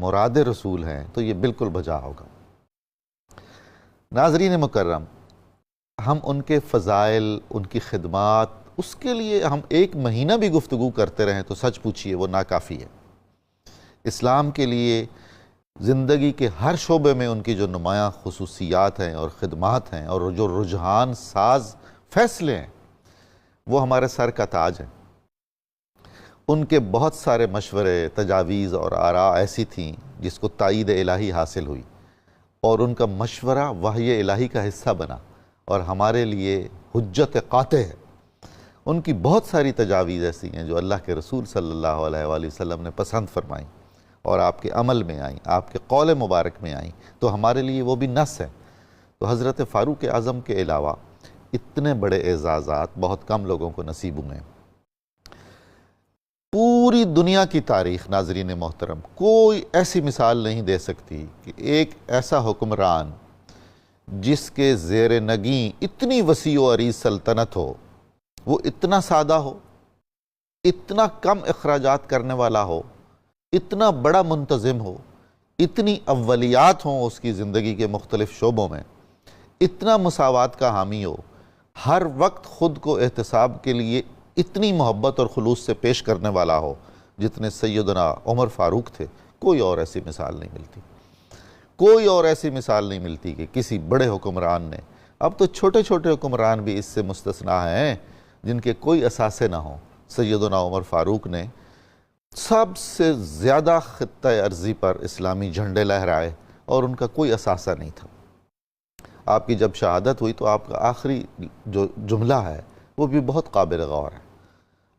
مراد رسول ہیں تو یہ بالکل بجا ہوگا۔ ناظرین مکرم، ہم ان کے فضائل، ان کی خدمات، اس کے لیے ہم 1 مہینہ بھی گفتگو کرتے رہیں تو سچ پوچھئے وہ ناکافی ہے۔ اسلام کے لیے زندگی کے ہر شعبے میں ان کی جو نمایاں خصوصیات ہیں اور خدمات ہیں اور جو رجحان ساز فیصلے ہیں وہ ہمارے سر کا تاج ہیں۔ ان کے بہت سارے مشورے، تجاویز اور آراء ایسی تھیں جس کو تائید الہی حاصل ہوئی، اور ان کا مشورہ وحی الہی کا حصہ بنا اور ہمارے لیے حجت قاطع ہے۔ ان کی بہت ساری تجاویز ایسی ہیں جو اللہ کے رسول صلی اللہ علیہ وآلہ وسلم نے پسند فرمائیں اور آپ کے عمل میں آئیں، آپ کے قول مبارک میں آئیں، تو ہمارے لیے وہ بھی نص ہے۔ تو حضرت فاروق اعظم کے علاوہ اتنے بڑے اعزازات بہت کم لوگوں کو نصیب ہوئے ہیں۔ پوری دنیا کی تاریخ، ناظرین محترم، کوئی ایسی مثال نہیں دے سکتی کہ ایک ایسا حکمران جس کے زیر نگیں اتنی وسیع و عریض سلطنت ہو، وہ اتنا سادہ ہو، اتنا کم اخراجات کرنے والا ہو، اتنا بڑا منتظم ہو، اتنی اولیات ہوں اس کی زندگی کے مختلف شعبوں میں، اتنا مساوات کا حامی ہو، ہر وقت خود کو احتساب کے لیے اتنی محبت اور خلوص سے پیش کرنے والا ہو جتنے سیدنا عمر فاروق تھے۔ کوئی اور ایسی مثال نہیں ملتی، کوئی اور ایسی مثال نہیں ملتی کہ کسی بڑے حکمران نے، اب تو چھوٹے چھوٹے حکمران بھی اس سے مستثنیٰ ہیں جن کے کوئی اثاثے نہ ہوں، سیدنا عمر فاروق نے سب سے زیادہ خطہ ارضی پر اسلامی جھنڈے لہرائے اور ان کا کوئی اثاثہ نہیں تھا۔ آپ کی جب شہادت ہوئی تو آپ کا آخری جو جملہ ہے وہ بھی بہت قابل غور ہے۔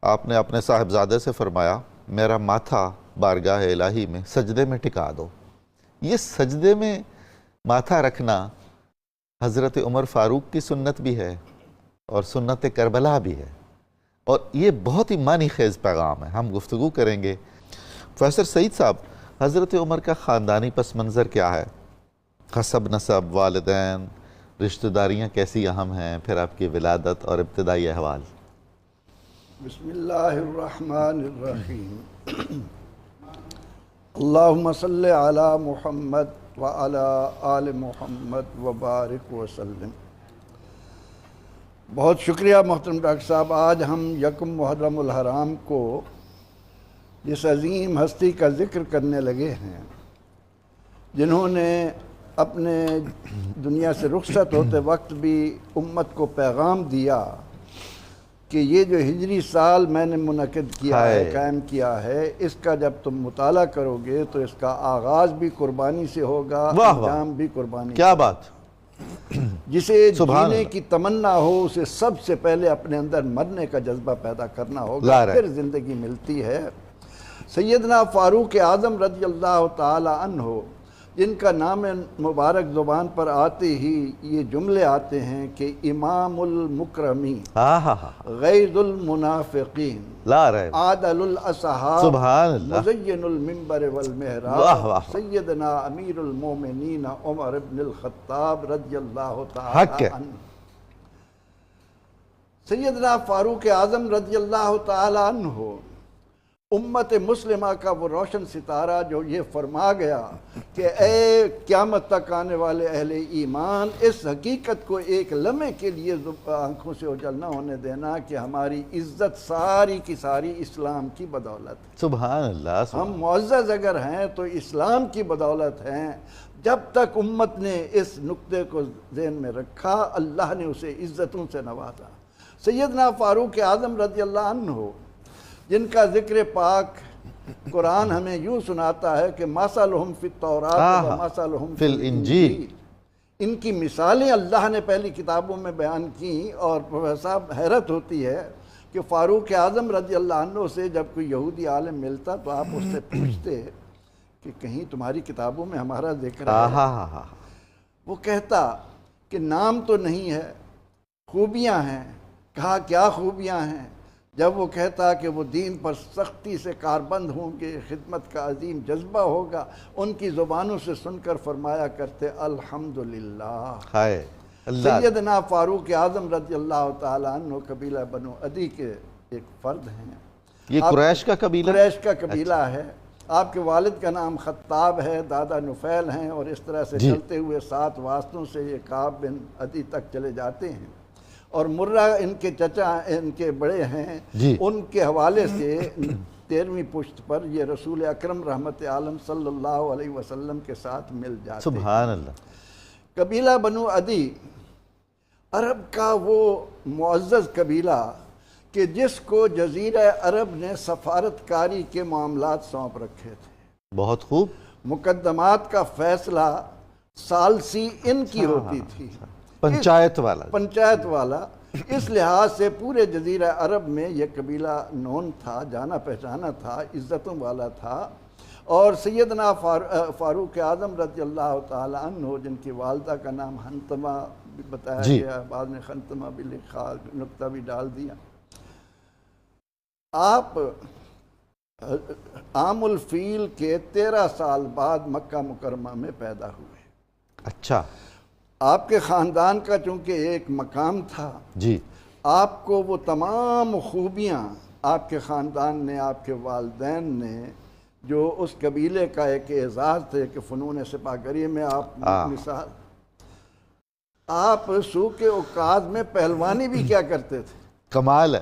آپ نے اپنے صاحبزادے سے فرمایا، میرا ماتھا بارگاہ الہی میں سجدے میں ٹکا دو۔ یہ سجدے میں ماتھا رکھنا حضرت عمر فاروق کی سنت بھی ہے اور سنت کربلا بھی ہے، اور یہ بہت ہی معنی خیز پیغام ہے۔ ہم گفتگو کریں گے۔ پروفیسر سعید صاحب، حضرت عمر کا خاندانی پس منظر کیا ہے؟ حسب نسب، والدین، رشتہ داریاں کیسی اہم ہیں، پھر آپ کی ولادت اور ابتدائی احوال؟ بسم اللہ الرحمن الرحیم۔ اللہم صلی علی محمد وعلی آل محمد وبارک وسلم۔ بہت شکریہ محترم ڈاکٹر صاحب۔ آج ہم 1 محرم الحرام کو جس عظیم ہستی کا ذکر کرنے لگے ہیں، جنہوں نے اپنے دنیا سے رخصت ہوتے وقت بھی امت کو پیغام دیا کہ یہ جو ہجری سال میں نے منعقد کیا ہے، قائم کیا ہے، اس کا جب تم مطالعہ کرو گے تو اس کا آغاز بھی قربانی سے ہوگا، انجام بھی قربانی۔ کیا بات! جسے جینے کی تمنا ہو اسے سب سے پہلے اپنے اندر مرنے کا جذبہ پیدا کرنا ہوگا، پھر زندگی ملتی ہے۔ سیدنا فاروق اعظم رضی اللہ تعالی عنہ، جن کا نام مبارک زبان پر آتے ہی یہ جملے آتے ہیں کہ امام المکرمین، غیظ المنافقین، عادل الاصحاب، مزین المنبر والمحراب، سیدنا امیر المومنین عمر بن الخطاب رضی اللہ تعالی عنہ۔ سیدنا فاروق اعظم رضی اللہ تعالی عنہ امت مسلمہ کا وہ روشن ستارہ جو یہ فرما گیا کہ اے قیامت تک آنے والے اہل ایمان، اس حقیقت کو ایک لمحے کے لیے آنکھوں سے اوجھل نہ ہونے دینا کہ ہماری عزت ساری کی ساری اسلام کی بدولت۔ سبحان اللہ۔ ہم معزز اگر ہیں تو اسلام کی بدولت ہیں۔ جب تک امت نے اس نقطے کو ذہن میں رکھا، اللہ نے اسے عزتوں سے نوازا۔ سیدنا فاروق اعظم رضی اللہ عنہ، جن کا ذکر پاک قرآن ہمیں یوں سناتا ہے کہ مثلہم فی التوراۃ و مثلہم فی الانجیل، ان کی مثالیں اللہ نے پہلی کتابوں میں بیان کی، اور پروفیسر صاحب حیرت ہوتی ہے کہ فاروق اعظم رضی اللہ عنہ سے جب کوئی یہودی عالم ملتا تو آپ اس سے پوچھتے کہ کہیں تمہاری کتابوں میں ہمارا ذکر ہے؟ وہ کہتا کہ نام تو نہیں ہے، خوبیاں ہیں۔ کہا کیا خوبیاں ہیں؟ جب وہ کہتا کہ وہ دین پر سختی سے کاربند ہوں گے، خدمت کا عظیم جذبہ ہوگا، ان کی زبانوں سے سن کر فرمایا کرتے الحمدللہ۔ سیدنا فاروق اعظم رضی اللہ تعالیٰ عنہ قبیلہ بنو عدی کے ایک فرد ہیں۔ یہ قریش کا قبیلہ؟ قریش کا قبیلہ ہے۔ آپ کے والد کا نام خطاب ہے، دادا نفیل ہیں، اور اس طرح سے چلتے ہوئے 7 واسطوں سے یہ کعب بن عدی تک چلے جاتے ہیں۔ اور مرہ ان کے چچا، ان کے بڑے ہیں، ان کے حوالے سے 13ویں پشت پر یہ رسول اکرم رحمت عالم صلی اللہ علیہ وسلم کے ساتھ مل جاتے ہیں۔ سبحان اللہ۔ قبیلہ بنو عدی عرب کا وہ معزز قبیلہ کہ جس کو جزیرہ عرب نے سفارت کاری کے معاملات سونپ رکھے تھے۔ بہت خوب۔ مقدمات کا فیصلہ ثالثی ان کی ہوتی تھی، پنچایت والا۔ پنچایت والا۔ اس لحاظ سے پورے جزیرہ عرب میں یہ قبیلہ نون تھا، جانا پہچانا تھا، عزتوں والا تھا۔ اور سیدنا فاروق اعظم رضی اللہ تعالیٰ عنہ، جن کی والدہ کا نام حنتمہ بھی بتایا گیا، بعد میں خنتمہ بھی لکھا، نقطہ بھی ڈال دیا، آپ عام الفیل کے 13 سال بعد مکہ مکرمہ میں پیدا ہوئے۔ اچھا۔ آپ کے خاندان کا چونکہ ایک مقام تھا، جی، آپ کو وہ تمام خوبیاں آپ کے خاندان نے، آپ کے والدین نے، جو اس قبیلے کا ایک اعزاز تھے کہ فنون سپاہ گری میں آپ مثال، آپ سوق عکاظ میں پہلوانی بھی کیا کرتے تھے۔ کمال ہے۔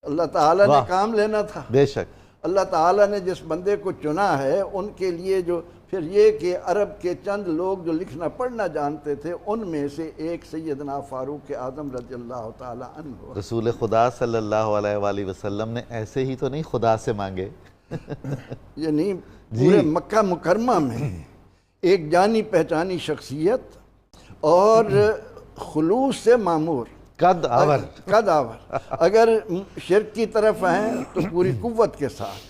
اللہ تعالیٰ نے کام لینا تھا۔ بے شک۔ اللہ تعالیٰ نے جس بندے کو چنا ہے، ان کے لیے جو پھر یہ کہ عرب کے چند لوگ جو لکھنا پڑھنا جانتے تھے، ان میں سے ایک سیدنا فاروق اعظم رضی اللہ تعالیٰ عنہ۔ رسول خدا صلی اللہ علیہ وآلہ وسلم نے ایسے ہی تو نہیں خدا سے مانگے، یعنی پورے مکہ مکرمہ میں ایک جانی پہچانی شخصیت اور خلوص سے معمور، قد آور۔ قد آور، اگر شرک کی طرف ہیں تو پوری قوت کے ساتھ۔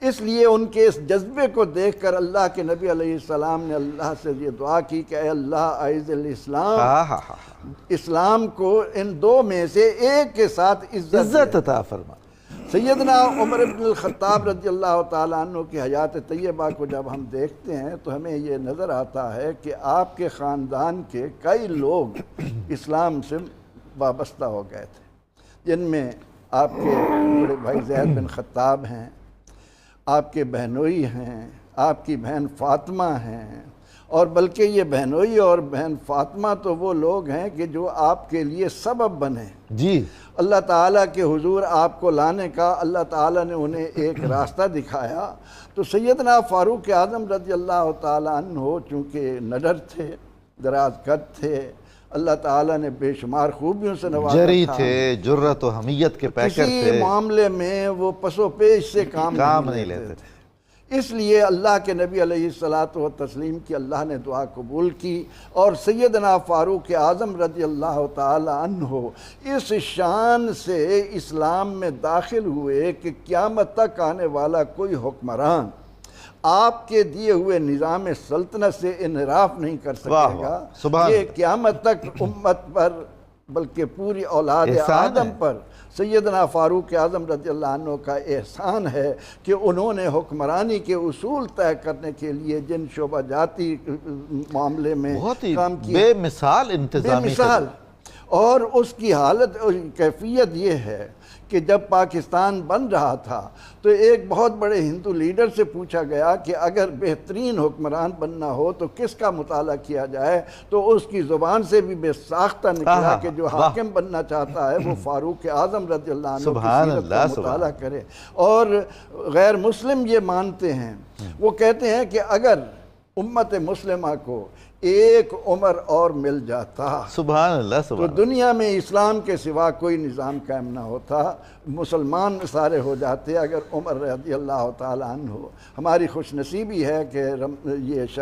اس لیے ان کے اس جذبے کو دیکھ کر اللہ کے نبی علیہ السلام نے اللہ سے یہ دعا کی کہ اے اللہ اعز الاسلام، اسلام کو ان 2 میں سے ایک کے ساتھ عزت عطا فرما۔ سیدنا عمر بن الخطاب رضی اللہ تعالیٰ عنہ کی حیات طیبہ کو جب ہم دیکھتے ہیں تو ہمیں یہ نظر آتا ہے کہ آپ کے خاندان کے کئی لوگ اسلام سے وابستہ ہو گئے تھے، جن میں آپ کے بڑے بھائی زید بن خطاب ہیں، آپ کے بہنوئی ہیں، آپ کی بہن فاطمہ ہیں، اور بلکہ یہ بہنوئی اور بہن فاطمہ تو وہ لوگ ہیں کہ جو آپ کے لیے سبب بنے جی، اللہ تعالیٰ کے حضور آپ کو لانے کا۔ اللہ تعالیٰ نے انہیں ایک راستہ دکھایا۔ تو سیدنا فاروق اعظم رضی اللہ تعالیٰ عنہ چونکہ نڈر تھے، دراز قد تھے، اللہ تعالیٰ نے بے شمار خوبیوں سے نوازا تھا، جری تھے، جرت و حمیت کے پیکر تھے، کسی معاملے میں وہ پس و پیش سے کام نہیں لیتے تھے۔ اس لیے اللہ کے نبی علیہ الصلاۃ والتسلیم کی اللہ نے دعا قبول کی، اور سیدنا فاروق اعظم رضی اللہ تعالی عنہ اس شان سے اسلام میں داخل ہوئے کہ قیامت تک آنے والا کوئی حکمران آپ کے دیے ہوئے نظام سلطنت سے انحراف نہیں کر سکے گا۔ یہ قیامت تک امت پر بلکہ پوری اولاد آدم پر سیدنا فاروق اعظم رضی اللہ عنہ کا احسان ہے کہ انہوں نے حکمرانی کے اصول طے کرنے کے لیے جن شعبہ جاتی معاملے میں کام کیا، بے مثال انتظامی، بے مثال۔ اور اس کی حالت اور کیفیت یہ ہے کہ جب پاکستان بن رہا تھا تو ایک بہت بڑے ہندو لیڈر سے پوچھا گیا کہ اگر بہترین حکمران بننا ہو تو کس کا مطالعہ کیا جائے، تو اس کی زبان سے بھی بے ساختہ نکلا کہ جو حاکم بننا چاہتا ہے وہ فاروق اعظم رضی اللہ عنہ کی سیرت کا مطالعہ کرے۔ اور غیر مسلم یہ مانتے ہیں، وہ کہتے ہیں کہ اگر امت مسلمہ کو ایک عمر اور مل جاتا سبحان اللہ تو دنیا میں اسلام کے سوا کوئی نظام قائم نہ ہوتا، مسلمان سارے ہو جاتے اگر عمر رضی اللہ تعالیٰ عنہ۔ ہماری خوش نصیبی ہے کہ یہ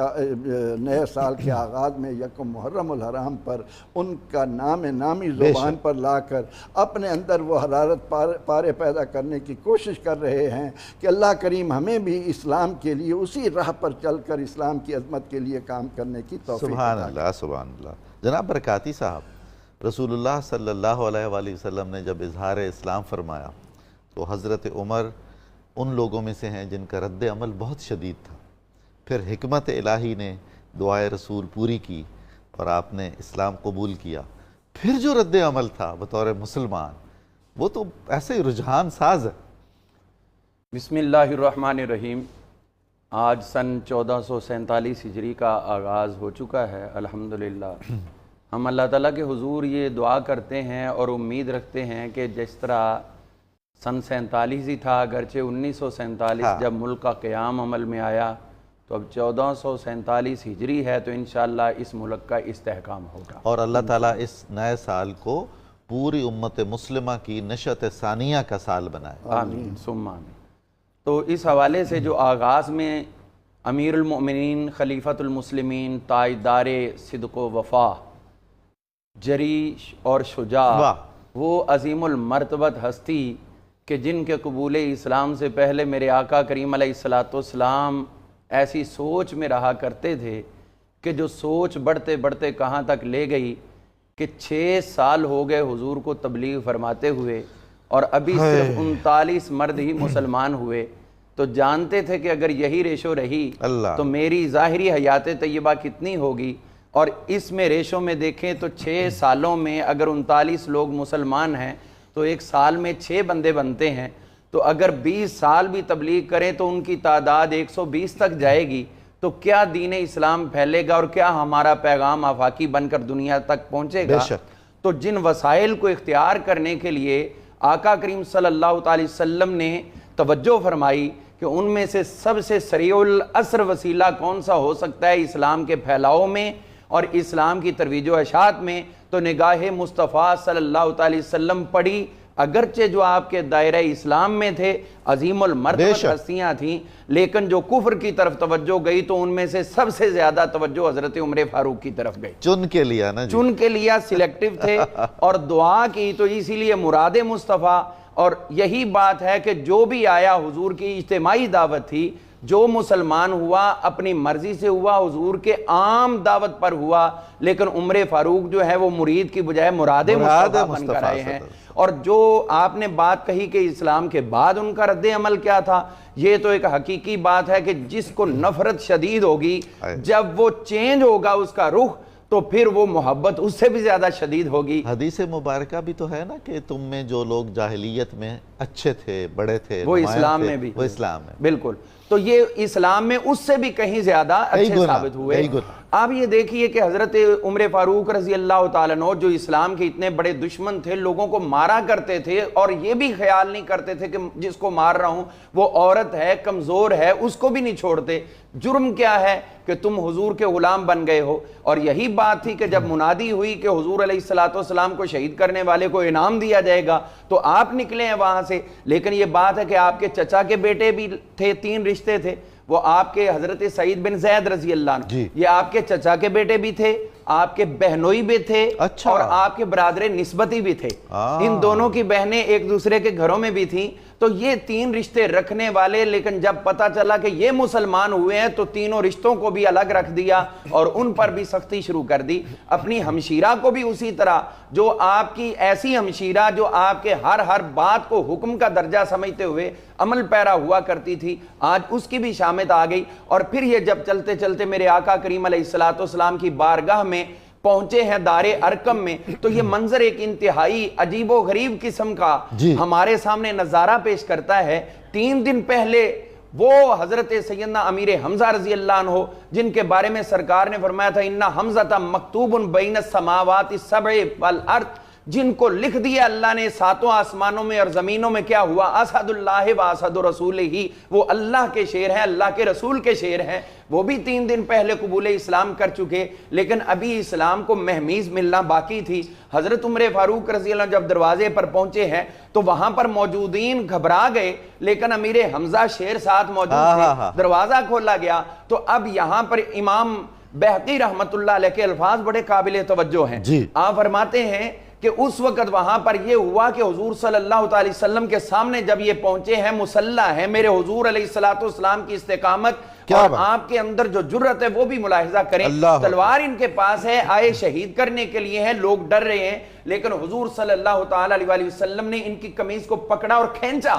نئے سال کے آغاز میں یکم محرم الحرام پر ان کا نام نامی زبان پر لا کر اپنے اندر وہ حرارت پارے پیدا کرنے کی کوشش کر رہے ہیں کہ اللہ کریم ہمیں بھی اسلام کے لیے اسی راہ پر چل کر اسلام کی عظمت کے لیے کام کرنے کی سبحان اللہ سبحان اللہ۔ جناب برکاتی صاحب، رسول اللہ صلی اللہ علیہ وآلہ وسلم نے جب اظہار اسلام فرمایا تو حضرت عمر ان لوگوں میں سے ہیں جن کا رد عمل بہت شدید تھا۔ پھر حکمت الہی نے دعائے رسول پوری کی اور آپ نے اسلام قبول کیا۔ پھر جو رد عمل تھا بطور مسلمان وہ تو ایسے ہی رجحان ساز ہے۔ بسم اللہ الرحمن الرحیم۔ آج سن 1447 ہجری کا آغاز ہو چکا ہے الحمدللہ۔ ہم اللہ تعالیٰ کے حضور یہ دعا کرتے ہیں اور امید رکھتے ہیں کہ جس طرح سن 47 ہی تھا، اگرچہ 1947 جب ملک کا قیام عمل میں آیا، تو اب 1447 ہجری ہے، تو انشاءاللہ اس ملک کا استحکام ہوگا، اور اللہ تعالیٰ اس نئے سال کو پوری امت مسلمہ کی نشأت ثانیہ کا سال بنائے۔ آمین ثم آمین۔ تو اس حوالے سے جو آغاز میں امیر المؤمنین خلیفۃ المسلمین تاجدار صدق و وفا جری اور شجاع، وہ عظیم المرتبت ہستی کہ جن کے قبول اسلام سے پہلے میرے آقا کریم علیہ السلام ایسی سوچ میں رہا کرتے تھے کہ جو سوچ بڑھتے بڑھتے کہاں تک لے گئی کہ 6 سال ہو گئے حضور کو تبلیغ فرماتے ہوئے، اور ابھی صرف 39 مرد ہی مسلمان ہوئے۔ تو جانتے تھے کہ اگر یہی ریشو رہی تو میری ظاہری حیات طیبہ کتنی ہوگی، اور اس میں ریشو میں دیکھیں تو 6 سالوں میں اگر 39 لوگ مسلمان ہیں تو ایک سال میں 6 بندے بنتے ہیں، تو اگر 20 سال بھی تبلیغ کریں تو ان کی تعداد 120 تک جائے گی، تو کیا دین اسلام پھیلے گا اور کیا ہمارا پیغام آفاقی بن کر دنیا تک پہنچے گا؟ تو جن وسائل کو اختیار کرنے کے لیے آقا کریم صلی اللہ علیہ وسلم نے توجہ فرمائی کہ ان میں سے سب سے سریع الاثر وسیلہ کون سا ہو سکتا ہے اسلام کے پھیلاؤ میں اور اسلام کی ترویج و اشاعت میں، تو نگاہ مصطفیٰ صلی اللہ علیہ وسلم پڑی۔ اگرچہ جو آپ کے دائرہ اسلام میں تھے عظیم المرتبت ہستیاں تھیں، لیکن جو کفر کی طرف توجہ گئی تو ان میں سے سب سے زیادہ توجہ حضرت عمر فاروق کی طرف گئی۔ چن کے لیا نا، چن کے لیا، سلیکٹیو تھے اور دعا کی، تو اسی لیے مراد مصطفیٰ۔ اور یہی بات ہے کہ جو بھی آیا حضور کی اجتماعی دعوت تھی، جو مسلمان ہوا اپنی مرضی سے ہوا، حضور کے عام دعوت پر ہوا، لیکن عمر فاروق جو ہے وہ مرید کی بجائے مراد مصطفیٰ بن کر آئے ہیں۔ اور جو آپ نے بات کہی کہ اسلام کے بعد ان کا رد عمل کیا تھا، یہ تو ایک حقیقی بات ہے کہ جس کو نفرت شدید ہوگی، جب وہ چینج ہوگا اس کا رخ، تو پھر وہ محبت اس سے بھی زیادہ شدید ہوگی۔ حدیث مبارکہ بھی تو ہے نا کہ تم میں جو لوگ جاہلیت میں اچھے تھے، بڑے تھے، وہ اسلام میں بھی، وہ اسلام میں بالکل۔ تو یہ اسلام میں اس سے بھی کہیں زیادہ اچھے ثابت ہوئے۔ آپ یہ دیکھیے کہ حضرت عمر فاروق رضی اللہ تعالیٰ عنہ جو اسلام کے اتنے بڑے دشمن تھے، لوگوں کو مارا کرتے تھے اور یہ بھی خیال نہیں کرتے تھے کہ جس کو مار رہا ہوں وہ عورت ہے، کمزور ہے، اس کو بھی نہیں چھوڑتے۔ جرم کیا ہے کہ تم حضور کے غلام بن گئے ہو۔ اور یہی بات تھی کہ جب منادی ہوئی کہ حضور علیہ السلام کو شہید کرنے والے کو انعام دیا جائے گا تو آپ نکلے ہیں وہاں سے، لیکن یہ بات ہے کہ آپ کے چچا کے بیٹے بھی تھے، 3 رشتے تھے، وہ آپ کے حضرت سعید بن زید رضی اللہ عنہ، یہ آپ کے چچا کے بیٹے بھی تھے، آپ کے بہنوئی بھی تھے، اور آپ کے برادر نسبتی بھی تھے۔ ان دونوں کی بہنیں ایک دوسرے کے گھروں میں بھی تھیں، تو یہ 3 رشتے رکھنے والے، لیکن جب پتہ چلا کہ یہ مسلمان ہوئے ہیں تو تینوں رشتوں کو بھی الگ رکھ دیا اور ان پر بھی سختی شروع کر دی۔ اپنی ہمشیرہ کو بھی اسی طرح، جو آپ کی ایسی ہمشیرہ جو آپ کے ہر بات کو حکم کا درجہ سمجھتے ہوئے عمل پیرا ہوا کرتی تھی، آج اس کی بھی شامت آ گئی۔ اور پھر یہ جب چلتے چلتے میرے آقا کریم علیہ السلام کی بارگاہ میں پہنچے ہیں دار ارقم میں، تو یہ منظر ایک انتہائی عجیب و غریب قسم کا ہمارے سامنے نظارہ پیش کرتا ہے۔ 3 دن پہلے وہ حضرت سیدنا امیر حمزہ رضی اللہ عنہ جن کے بارے میں سرکار نے فرمایا تھا اِنَّ حَمْزَةً مَكْتُوبٌ بَيْنَ السَّمَاوَاتِ السَّبْعِ وَالْأَرْضِ، جن کو لکھ دیا اللہ نے 7 آسمانوں میں اور زمینوں میں، کیا ہوا؟ اسد اللہ و اسد رسول ہی، وہ اللہ کے شیر ہیں، اللہ کے رسول کے شیر ہیں۔ وہ بھی 3 دن پہلے قبول اسلام کر چکے، لیکن ابھی اسلام کو مہمیز ملنا باقی تھی۔ حضرت عمر فاروق رضی اللہ عنہ جب دروازے پر پہنچے ہیں تو وہاں پر موجودین گھبرا گئے، لیکن امیر حمزہ شیر ساتھ موجود تھے، دروازہ کھولا گیا۔ تو اب یہاں پر امام بہقی رحمت اللہ علیہ کے الفاظ بڑے قابل توجہ ہیں۔ آپ فرماتے ہیں کہ اس وقت وہاں پر یہ ہوا کہ حضور صلی اللہ علیہ وسلم کے سامنے جب یہ پہنچے ہیں، مسلح ہے، میرے حضور علیہ السلام کی استقامت اور آپ کے اندر جو جرت ہے وہ بھی ملاحظہ کریں۔ تلوار ان کے پاس ہے، آئے شہید کرنے کے لیے ہیں، لوگ ڈر رہے ہیں، لیکن حضور صلی اللہ تعالی علیہ وسلم نے ان کی قمیض کو پکڑا اور کھینچا،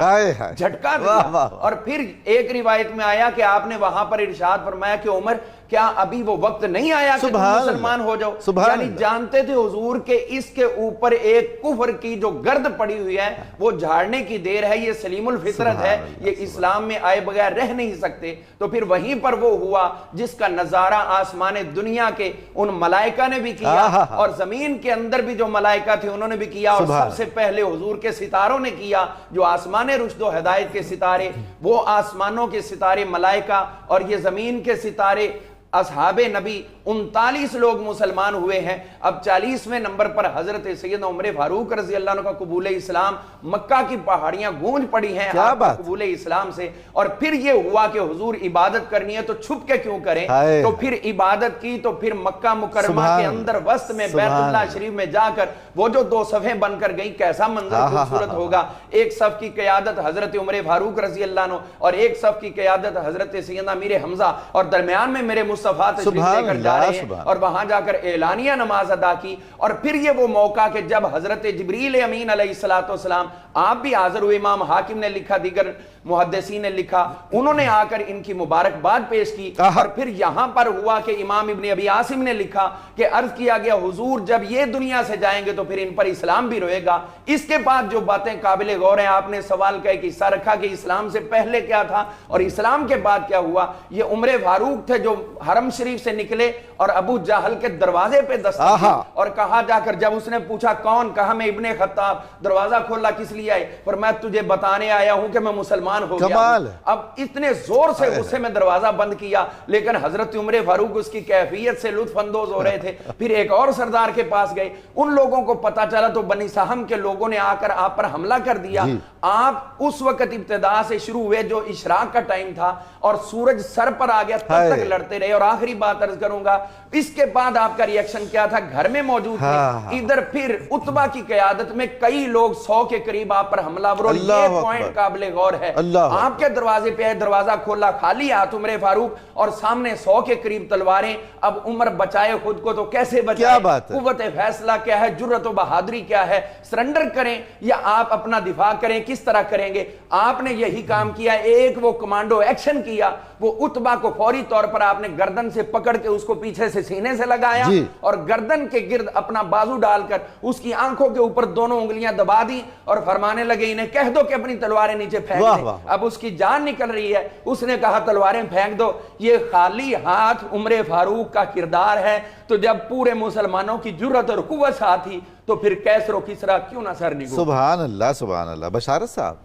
جھٹکا دیا۔ اور پھر ایک روایت میں آیا کہ آپ نے وہاں پر ارشاد فرمایا کہ عمر کیا ابھی وہ وقت نہیں آیا کہ تم مسلمان ہو جاؤ؟ یعنی جانتے تھے حضور کہ اس کے اوپر ایک کفر کی جو گرد پڑی ہوئی ہے وہ جھاڑنے کی دیر ہے، یہ سلیم الفطرت ہے، یہ اسلام میں آئے بغیر رہ نہیں سکتے۔ تو پھر وہیں پر وہ ہوا جس کا نظارہ آسمان دنیا کے ان ملائکہ نے بھی کیا اور زمین کے اندر بھی جو ملائکہ تھے انہوں نے بھی کیا، اور سب سے پہلے حضور کے ستاروں نے کیا، جو آسمان رشد و ہدایت کے ستارے، وہ آسمانوں کے ستارے ملائکہ اور یہ زمین کے ستارے اصحاب نبی 39 لوگ مسلمان ہوئے ہیں۔ اب 40ویں نمبر پر حضرت سیدنا عمر فاروق رضی اللہ عنہ کا قبول اسلام، مکہ کی پہاڑیاں گونج پڑی ہیں آپ قبول اسلام سے۔ اور پھر یہ ہوا کہ حضور عبادت کرنی ہے تو چھپ کے کیوں کریں، تو پھر عبادت کی، تو پھر مکہ مکرمہ کے اندر وسط میں بیت اللہ شریف میں جا کر وہ جو 2 صفیں بن کر گئیں، کیسا منظر خوبصورت ہوگا۔ ایک صف کی قیادت حضرت عمر فاروق رضی اللہ عنہ اور ایک صف کی قیادت حضرت سیدنا امیر حمزہ، اور درمیان میں میرے مصطفیٰ تشریف لے کر جا رہے ہیں، اور وہاں جا کر اعلانیہ نماز ادا کی۔ اور پھر یہ وہ موقع کہ جب حضرت جبریل امین علیہ السلام آپ بھی حاضر ہوئے، امام حاکم نے لکھا، دیگر محدثین نے لکھا، انہوں نے آ کر ان کی مبارکباد پیش کی۔ اور پھر یہاں پر ہوا کہ امام ابن ابی عاصم نے لکھا کہ عرض کیا گیا حضور جب یہ دنیا سے جائیں گے تو پھر ان پر اسلام بھی روئے گا۔ اس کے بعد جو باتیں قابل غور ہیں، آپ نے سوال کا ایک حصہ رکھا کہ اسلام سے پہلے کیا تھا اور اسلام کے بعد کیا ہوا۔ یہ عمر فاروق تھے جو حرم شریف سے نکلے اور ابو جہل کے دروازے پہ دستک دی، اور کہا جا کر، جب اس نے پوچھا کون، کہا میں ابن خطاب۔ دروازہ کھولا، کس لیے آئے؟ پر میں تجھے بتانے آیا ہوں کہ میں مسلمان ہو گیا ہوں۔ اب اتنے زور سے غصے میں دروازہ بند کیا، لیکن حضرت عمر فاروق اس کی کیفیت سے لطف اندوز ہو رہے تھے۔ پھر ایک اور سردار کے پاس گئے، ان لوگوں کو پتا چلا تو بنی سہم کے لوگوں نے آ کر آپ پر حملہ کر دیا۔ آپ اس وقت ابتدا سے شروع ہوئے جو اشراق کا ٹائم تھا اور سورج سر پر آ گیا، تب تک لڑتے رہے۔ اور آخری بات عرض کروں گا، اس کے بعد آپ کا ریئیکشن کیا تھا؟ گھر میں موجود تھے، ادھر پھر عتبہ کی قیادت میں کئی لوگ 100 کے قریب آپ پر حملہ ور۔ یہ پوائنٹ قابل غور ہے، آپ کے دروازے پہ دروازہ کھولا، خالی ہاتھ عمر فاروق، اور سامنے 100 کے قریب تلواریں۔ اب عمر بچائے خود کو تو کیسے بچائے؟ قوت فیصلہ کیا ہے، جرأت و بہادری کیا ہے؟ سرنڈر کریں یا آپ اپنا دفاع کریں؟ کس طرح کریں گے؟ آپ نے یہی کام کیا۔ ایک وہ کمانڈو ایکشن کیا، وہ عتبہ کو فوری طور پر آپ نے گردن سے پکڑ کے اس کو پیچھے سے سینے سے لگایا اور گردن کے گرد اپنا بازو ڈال کر اس کی آنکھوں کے اوپر دونوں انگلیاں دبا دی اور فرمانے لگے انہیں کہہ دو کہ اپنی تلواریں نیچے پھینک دیں۔ اب اس کی جان نکل رہی ہے، اس نے کہا تلواریں پھینک دو۔ یہ خالی ہاتھ عمر فاروق کا کردار ہے۔ تو جب پورے مسلمانوں کی جرأت اور قوت ساتھ تھی تو پھر کیسر و کسرا کیوں نہ سر نگو۔ سبحان اللہ، سبحان اللہ۔ بشارت صاحب،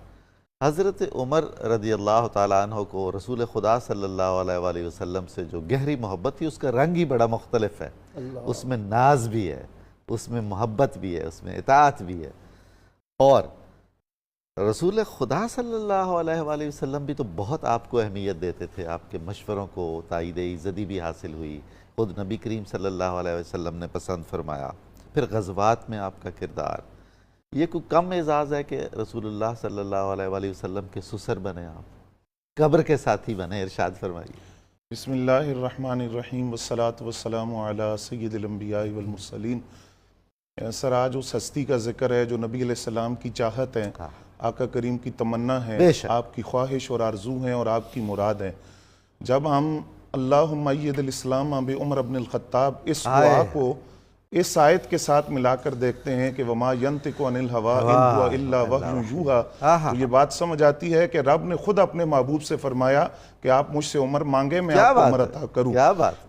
حضرت عمر رضی اللہ تعالیٰ عنہ کو رسول خدا صلی اللہ علیہ وآلہ وسلم سے جو گہری محبت تھی، اس کا رنگ ہی بڑا مختلف ہے۔ اس میں ناز بھی ہے، اس میں محبت بھی ہے، اس میں اطاعت بھی ہے۔ اور رسول خدا صلی اللہ علیہ وآلہ وسلم بھی تو بہت آپ کو اہمیت دیتے تھے، آپ کے مشوروں کو تائید عزتی بھی حاصل ہوئی، خود نبی کریم صلی اللہ علیہ وسلم نے پسند فرمایا۔ پھر غزوات میں آپ کا کردار، یہ کوئی کم اعزاز ہے کہ رسول اللہ صلی اللہ علیہ وآلہ وسلم کے سسر بنے، آپ قبر کے ساتھی بنے؟ ارشاد فرمائیے۔ بسم اللہ الرحمن الرحیم، والصلاة والسلام علی سید الانبیاء والمرسلین۔ سر، آج اس ہستی کا ذکر ہے جو نبی علیہ السلام کی چاہت ہے، آقا کریم کی تمنا ہے، آپ کی خواہش اور آرزو ہیں اور آپ کی مراد ہے۔ جب ہم اللہم اید الاسلام بعمر بن الخطاب اس دعا کو اس آیت کے ساتھ ملا کر دیکھتے ہیں کہ وما ینطق عن الہوا ان ہوا الا وحی یوحی، تو یہ بات سمجھ آتی ہے کہ رب نے خود اپنے محبوب سے فرمایا کہ آپ مجھ سے عمر مانگے، میں آپ کو عمر عطا کروں۔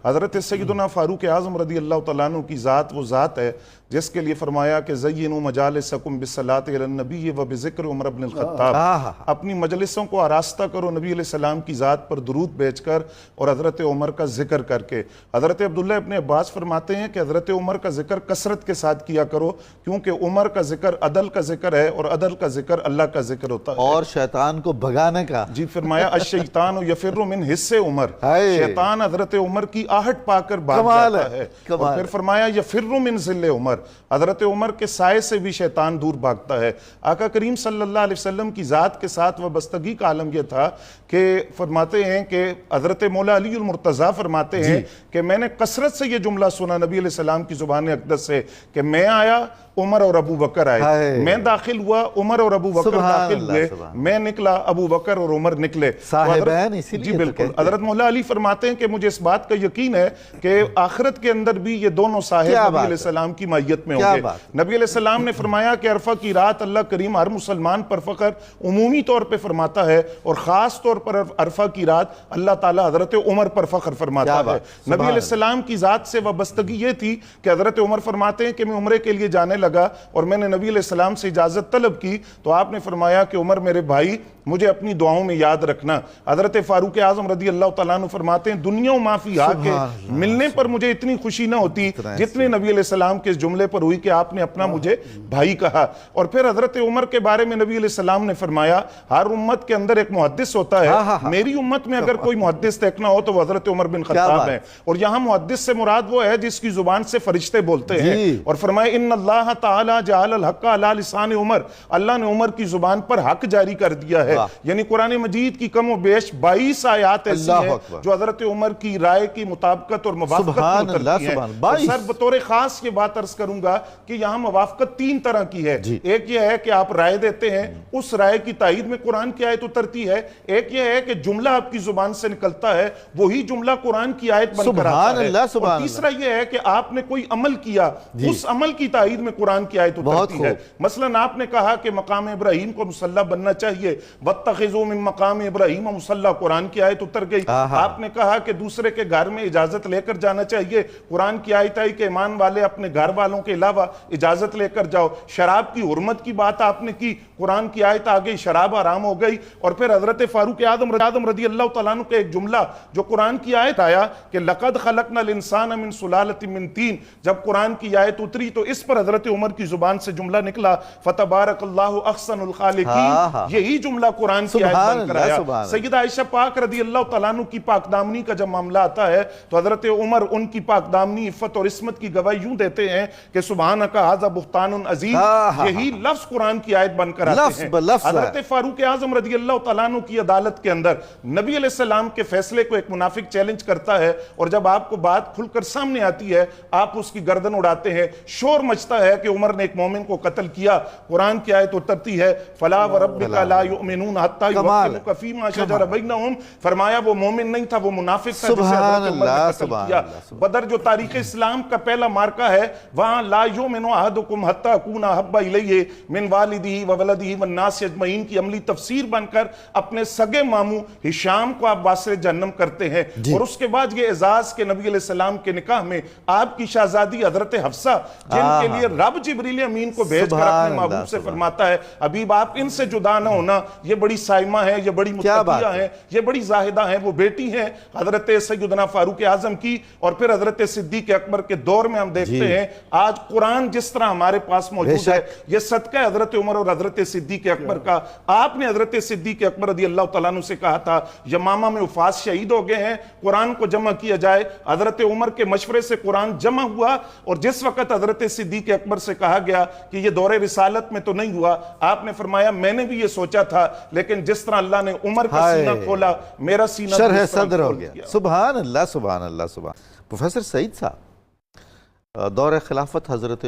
حضرت سیدنا فاروق اعظم رضی اللہ تعالیٰ عنہ کی ذات وہ ذات ہے جس کے لیے فرمایا کہ زینوا مجالسکم بالصلاۃ علی النبی و بذکر عمر بن الخطاب، اپنی مجلسوں کو آراستہ کرو نبی علیہ السلام کی ذات پر درود بھیج کر اور حضرت عمر کا ذکر کر کے۔ حضرت عبداللہ ابن عباس فرماتے ہیں کہ حضرت عمر کا ذکر کثرت کے ساتھ کیا کرو، کیونکہ عمر کا ذکر عدل کا ذکر ہے اور عدل کا ذکر اللہ کا ذکر ہوتا ہے، اور شیطان کو بھگانے کا۔ جی فرمایا الشیطان یفر من حس عمر، شیطان حضرت عمر کی آہٹ پا کر بھاگ جاتا ہے۔ اور پھر فرمایا یفر من ظل عمر، حضرت عمر کے سائے سے بھی شیطان دور بھاگتا ہے۔ آقا کریم صلی اللہ علیہ وسلم کی ذات کے ساتھ وابستگی کا عالم یہ تھا کہ فرماتے ہیں کہ حضرت مولا علی المرتضیٰ فرماتے ہیں کہ میں نے کثرت سے یہ جملہ سنا نبی علیہ السلام کی زبان اقدس سے کہ میں آیا عمر اور ابو بکر آئے، میں داخل ہوا، عمر اور ابو بکر داخل ہوئے، میں نکلا، ابو بکر اور عمر نکلے، صاحبین اسی لیے جی بالکل۔ حضرت مولا علی فرماتے ہیں کہ مجھے اس بات کا یقین ہے کہ آخرت کے اندر بھی یہ دونوں صاحب نبی علیہ السلام کی معیت میں ہوں گے۔ نبی علیہ السلام نے فرمایا کہ عرفہ کی رات اللہ کریم ہر مسلمان پر فخر عمومی طور پہ فرماتا ہے، اور خاص طور پر عرفہ کی رات اللہ تعالیٰ حضرت عمر پر فخر فرماتا ہے۔ نبی علیہ السلام کی ذات سے وابستگی یہ تھی کہ حضرت عمر فرماتے ہیں کہ میں عمرے کے لیے جانے لگا اور میں نے نبی علیہ السلام سے اجازت طلب کی تو آپ نے فرمایا کہ عمر میرے بھائی مجھے اپنی دعاؤں میں یاد رکھنا۔ حضرت فاروق اعظم رضی اللہ تعالیٰ عنہ فرماتے ہیں دنیا و ما فیہا کے ملنے پر مجھے اتنی خوشی نہ ہوتی جتنے نبی علیہ السلام کے اس جملے پر ہوئی کہ آپ نے اپنا مجھے بھائی کہا۔ اور پھر حضرت عمر کے بارے میں نبی علیہ السلام نے فرمایا ہر امت کے اندر ایک محدث ہوتا ہے، میری امت میں اگر کوئی محدث دیکھنا ہو تو وہ حضرت عمر بن خطاب ہے، اور یہاں محدث سے مراد وہ ہے جس کی زبان سے فرشتے بولتے ہیں۔ اور فرمایا ان اللہ تعالی جعل الحق علی لسان عمر، اللہ نے عمر کی زبان پر حق جاری کر دیا ہے، یعنی قرآن مجید کی کم و بیش 22 آیات ایسی ہیں جو حضرت عمر کی رائے کی مطابقت اور موافقت میں اترتی ہیں۔ اور سر بطور خاص یہ بات عرض کروں گا کہ یہاں موافقت 3 طرح کی ہے، ایک یہ ہے کہ آپ رائے دیتے ہیں، اس رائے کی تائید میں قرآن کی آیت اترتی ہے، ایک یہ ہے کہ جملہ آپ کی زبان سے نکلتا ہے وہی جملہ قرآن کی آیت بن کر آتا ہے، اور تیسرا یہ ہے کہ آپ نے کوئی عمل کیا، اس عمل کی تائید میں قرآن کی آیت اترتی ہے۔ مثلا آپ نے کہا کہ مقام ابراہیم کو مصلی بننا چاہیے، وَاتَّخِذُوا مِن مقام ابراہیم مصلی، قرآن کی آیت اتر گئی۔ آپ نے کہا کہ دوسرے کے گھر میں اجازت لے کر جانا چاہیے، قرآن کی آیت آئی کہ ایمان والے اپنے گھر والوں کے علاوہ اجازت لے کر جاؤ۔ شراب کی حرمت کی بات آپ نے کی، قرآن کی آیت آ گئی، شراب حرام ہو گئی۔ اور پھر حضرت فاروق اعظم رضی اللہ تعالیٰ عنہ کا ایک جملہ جو قرآن کی آیت آیا کہ لَقَدْ خَلَقْنَا الْإِنسَانَ مِن سُلَالَةٍ مِن طِين، جب قرآن کی آیت اتری تو اس پر حضرت عمر کی زبان سے جملہ نکلا فَتَبَارَكَ اللَّهُ أَحْسَنُ الْخَالِقِينَ، یہی جملہ قرآن کی آیت بن کر آیا۔ سیدہ عائشہ پاک رضی اللہ تعالیٰ عنہ کی پاک دامنی کا جب معاملہ آتا ہے تو حضرت عمر ان کی پاک دامنی عفت اور عصمت کی گواہی یوں دیتے ہیں کہ سبحانک ھذا بہتان عظیم، یہی لفظ قرآن کی آیت بن کر آتے ہیں۔ حضرت فاروق اعظم رضی اللہ تعالیٰ عنہ کی عدالت کے اندر نبی علیہ السلام کے فیصلے کو ایک منافق چیلنج کرتا ہے، اور جب آپ کو بات کھل کر سامنے آتی ہے آپ اس کی گردن اڑاتے ہیں، شور مچتا ہے کہ عمر نے ایک مومن کو قتل کیا، قرآن کی آیت اترتی ہے فَلَا وَرَبِّكَ لَا يُؤْمِنُونَ حَتَّى يُحَكِّمُوكَ فِيمَا شَجَرَ بَيْنَهُمْ، فرمایا وہ مومن نہیں تھا، وہ منافق تھا جسے حضرت عمر نے قتل کیا۔ بدر جو تاریخ اسلام کا پہلا مارکہ ہے، وہاں لا یؤمن احدکم حتی اکون احب الیہ من والدہ وولدہ والناس اجمعین کی عملی تفسیر بن کر اپنے سگے ماموں ہشام کو آپ واسر جہنم کرتے ہیں، اور اس کے بعد یہ اعزاز کے نبی علیہ السلام کے نکاح میں آپ کی شہزادی حضرت حفصہ جن کے لیے رب جبریل امین کو بھیج کر اپنے محبوب سے فرماتا ہے حبیب آپ ان سے جدا نہ ہونا، یہ بڑی صائمہ ہیں، یہ بڑی متقیہ ہیں، یہ بڑی زاہدہ ہیں، وہ بیٹی ہیں حضرت سیدنا فاروق اعظم کی۔ اور پھر حضرت صدیق اکبر کے دور میں ہم دیکھتے ہیں آج قرآن جس طرح ہمارے پاس موجود ہے یہ صدقہ حضرت عمر اور حضرت صدیق اکبر کا۔ آپ نے حضرت صدیق اکبر رضی اللہ تعالیٰ عنہ سے کہا تھا یمامہ میں وفاس شہید ہو گئے ہیں، قرآن کو جمع کیا جائے، حضرت عمر کے مشورے سے قرآن جمع ہوا، اور جس وقت حضرت صدیق اکبر سے کہا گیا کہ یہ دور رسالت میں تو نہیں ہوا، آپ نے فرمایا میں نے بھی یہ سوچا تھا لیکن جس طرح اللہ نے عمر کا سینہ کھولا میرا سینہ شرح صدر ہو گیا۔ سبحان اللہ سبحان اللہ سبحان۔ پروفیسر سعید صاحب، دور خلافت حضرت